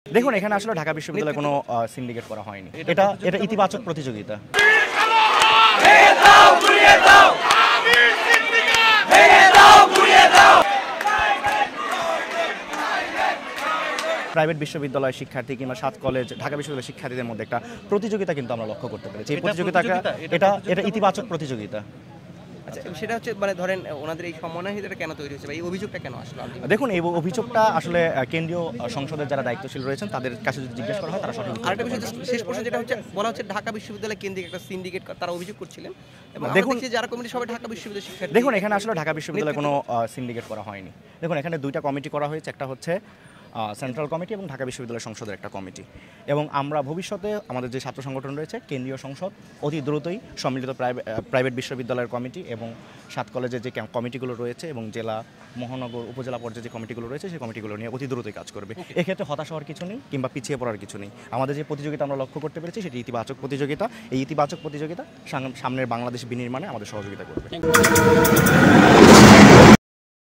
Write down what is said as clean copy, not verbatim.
দেখুন এখানে আসলে ঢাকা বিশ্ববিদ্যালয়ে কোনো সিন্ডিকেট করা হয়নি। এটা ইতিবাচক প্রতিযোগিতা। প্রাইভেট বিশ্ববিদ্যালয় শিক্ষার্থী কিংবা ৭ কলেজ ঢাকা বিশ্ববিদ্যালয়ের শিক্ষার্থীদের মধ্যে একটা প্রতিযোগিতা কিন্তু আমরা লক্ষ্য করতে পেরেছি। এই প্রতিযোগিতাটা এটা ইতিবাচক প্রতিযোগিতা। আচ্ছা, সেটা হচ্ছে মানে ধরেন ওনাদের এই সমন্বয়টা কেন তৈরি হয়েছে বা এই অভিযোগটা কেন আসলো? দেখুন এই অভিযোগটা আসলে কেন্দ্রীয় সংসদের যারা দায়িত্বশীল রয়েছেন তাদের কাছে যদি জিজ্ঞেস করা হয় তারা সঠিক উত্তর আরেকটা বিষয় দিতে শেষ প্রশ্ন যেটা হচ্ছে বলা হচ্ছে ঢাকা বিশ্ববিদ্যালয় কেন্দ্রিক একটা সিন্ডিকেট তারা অভিযোগ করছিলেন এবং দেখুন যারা কমিটি সবাই ঢাকা বিশ্ববিদ্যালয় শিক্ষার্থী। দেখুন এখানে আসলে ঢাকা বিশ্ববিদ্যালয়ে কোনো সিন্ডিকেট করা হয়নি। দেখুন এখানে দুইটা কমিটি করা হয়েছে, একটা হচ্ছে সেন্ট্রাল কমিটি এবং ঢাকা বিশ্ববিদ্যালয় সংসদের একটা কমিটি। এবং আমরা ভবিষ্যতে আমাদের যে ছাত্র সংগঠন রয়েছে কেন্দ্রীয় সংসদ অতি দ্রুতই সম্মিলিত প্রাইভেট বিশ্ববিদ্যালয়ের কমিটি এবং ৭ কলেজের যে কমিটিগুলো রয়েছে এবং জেলা মহানগর উপজেলা পর্যায়ে যে কমিটিগুলো রয়েছে সেই কমিটিগুলো নিয়ে অতি দ্রুতই কাজ করবে। এক্ষেত্রে হতাশ হওয়ার কিছু নেই কিংবা পিছিয়ে পড়ার কিছু নেই। আমাদের যে প্রতিযোগিতা আমরা লক্ষ্য করতে পেরেছি সেটি ইতিবাচক প্রতিযোগিতা। এই ইতিবাচক প্রতিযোগিতা সামনের বাংলাদেশ বিনির্মাণে আমাদের সহযোগিতা করবে।